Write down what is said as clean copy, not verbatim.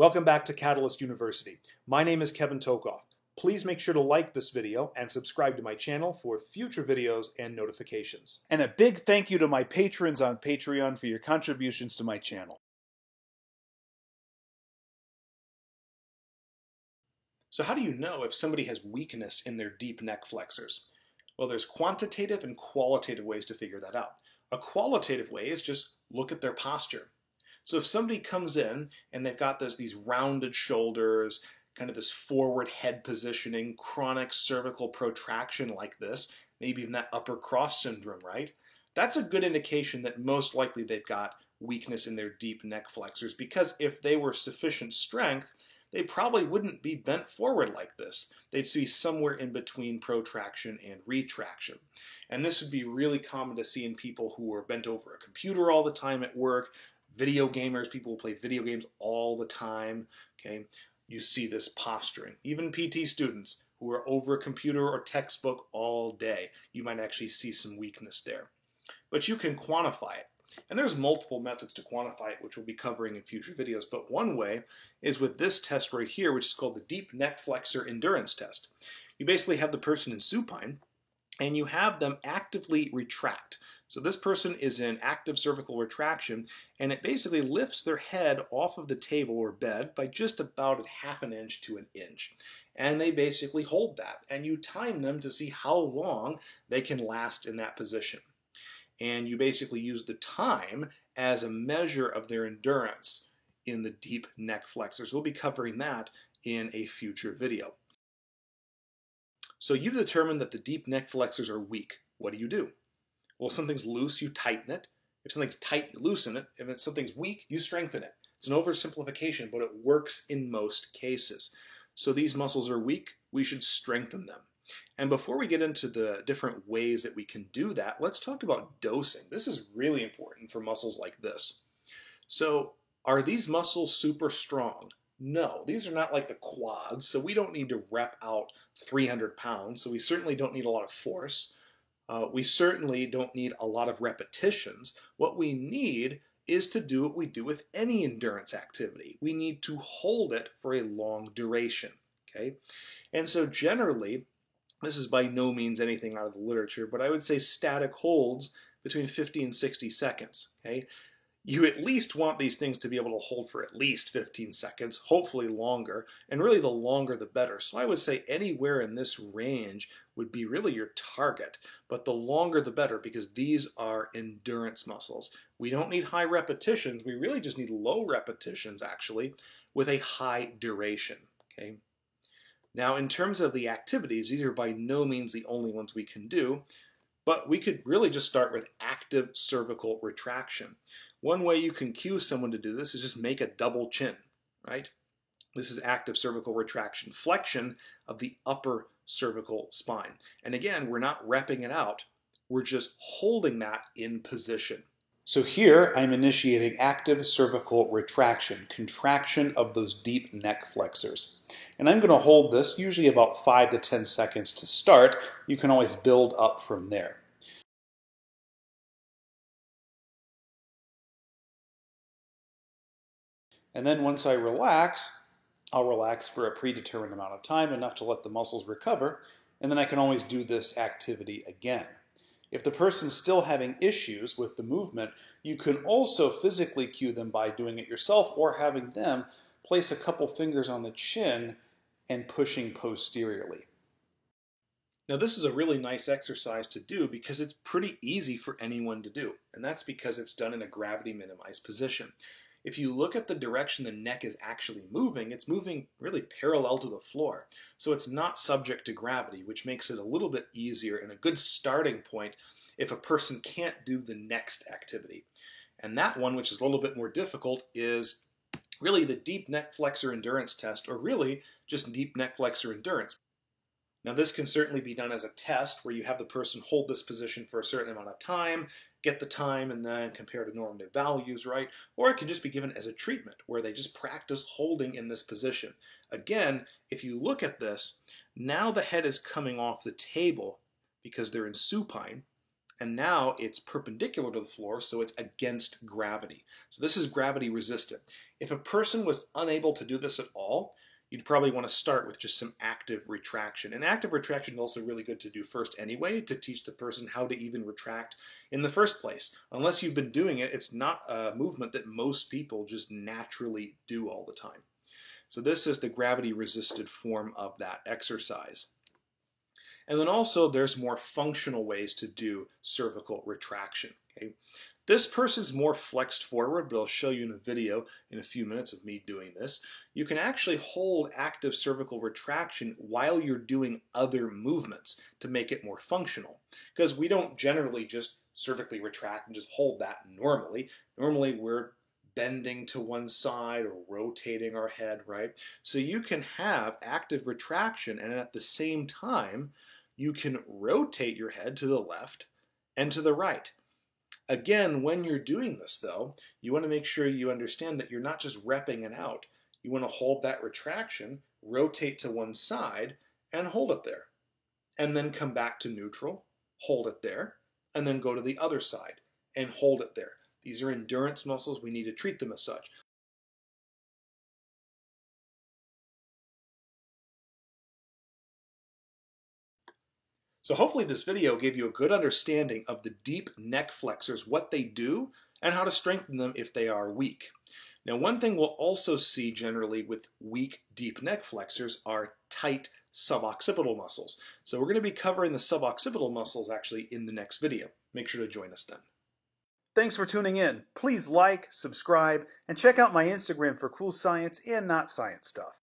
Welcome back to Catalyst University. My name is Kevin Tokoff. Please make sure to like this video and subscribe to my channel for future videos and notifications. And a big thank you to my patrons on Patreon for your contributions to my channel. So how do you know if somebody has weakness in their deep neck flexors? Well, there's quantitative and qualitative ways to figure that out. A qualitative way is just look at their posture. So if somebody comes in and they've got these rounded shoulders, kind of this forward head positioning, chronic cervical protraction like this, maybe even that upper cross syndrome, right? That's a good indication that most likely they've got weakness in their deep neck flexors, because if they were sufficient strength, they probably wouldn't be bent forward like this. They'd be somewhere in between protraction and retraction. And this would be really common to see in people who are bent over a computer all the time at work, video gamers, people who play video games all the time, okay? You see this posturing. Even PT students who are over a computer or textbook all day, you might actually see some weakness there. But you can quantify it. And there's multiple methods to quantify it, which we'll be covering in future videos. But one way is with this test right here, which is called the Deep Neck Flexor Endurance Test. You basically have the person in supine, and you have them actively retract. So this person is in active cervical retraction, and it basically lifts their head off of the table or bed by just about a half an inch to an inch. And they basically hold that, and you time them to see how long they can last in that position. And you basically use the time as a measure of their endurance in the deep neck flexors. We'll be covering that in a future video. So you've determined that the deep neck flexors are weak. What do? Well, if something's loose, you tighten it. If something's tight, you loosen it. If something's weak, you strengthen it. It's an oversimplification, but it works in most cases. So these muscles are weak, we should strengthen them. And before we get into the different ways that we can do that, let's talk about dosing. This is really important for muscles like this. So are these muscles super strong? No, these are not like the quads, so we don't need to rep out 300 pounds, so we certainly don't need a lot of force. We certainly don't need a lot of repetitions. What we need is to do what we do with any endurance activity. We need to hold it for a long duration, okay? And so generally, this is by no means anything out of the literature, but I would say static holds between 50 and 60 seconds, okay? You at least want these things to be able to hold for at least 15 seconds, hopefully longer, and really the longer the better. So I would say anywhere in this range would be really your target, but the longer the better, because these are endurance muscles. We don't need high repetitions, we really just need low repetitions actually, with a high duration, okay? Now in terms of the activities, these are by no means the only ones we can do, but we could really just start with active cervical retraction. One way you can cue someone to do this is just make a double chin, right? This is active cervical retraction, flexion of the upper cervical spine. And again, we're not repping it out, we're just holding that in position. So here I'm initiating active cervical retraction, contraction of those deep neck flexors. And I'm going to hold this usually about 5 to 10 seconds to start. You can always build up from there. And then once I relax, I'll relax for a predetermined amount of time, enough to let the muscles recover, and then I can always do this activity again. If the person's still having issues with the movement, you can also physically cue them by doing it yourself or having them place a couple fingers on the chin and pushing posteriorly. Now this is a really nice exercise to do because it's pretty easy for anyone to do, and that's because it's done in a gravity minimized position. If you look at the direction the neck is actually moving, it's moving really parallel to the floor. So it's not subject to gravity, which makes it a little bit easier and a good starting point if a person can't do the next activity. And that one, which is a little bit more difficult, is really the deep neck flexor endurance test, or really just deep neck flexor endurance. Now this can certainly be done as a test where you have the person hold this position for a certain amount of time, get the time, and then compare to normative values, right? Or it can just be given as a treatment where they just practice holding in this position. Again, if you look at this, now the head is coming off the table because they're in supine, and now it's perpendicular to the floor, so it's against gravity. So this is gravity resistant. If a person was unable to do this at all, you'd probably want to start with just some active retraction. And active retraction is also really good to do first anyway, to teach the person how to even retract in the first place. Unless you've been doing it, it's not a movement that most people just naturally do all the time. So this is the gravity-resisted form of that exercise. And then also there's more functional ways to do cervical retraction. Okay? This person's more flexed forward, but I'll show you in a video in a few minutes of me doing this. You can actually hold active cervical retraction while you're doing other movements to make it more functional. Because we don't generally just cervically retract and just hold that normally. Normally we're bending to one side or rotating our head, right? So you can have active retraction and at the same time you can rotate your head to the left and to the right. Again, when you're doing this though, you want to make sure you understand that you're not just repping it out. You want to hold that retraction, rotate to one side, and hold it there. And then come back to neutral, hold it there, and then go to the other side and hold it there. These are endurance muscles. We need to treat them as such. So hopefully this video gave you a good understanding of the deep neck flexors, what they do, and how to strengthen them if they are weak. Now, one thing we'll also see generally with weak deep neck flexors are tight suboccipital muscles. So we're going to be covering the suboccipital muscles actually in the next video. Make sure to join us then. Thanks for tuning in. Please like, subscribe, and check out my Instagram for cool science and not science stuff.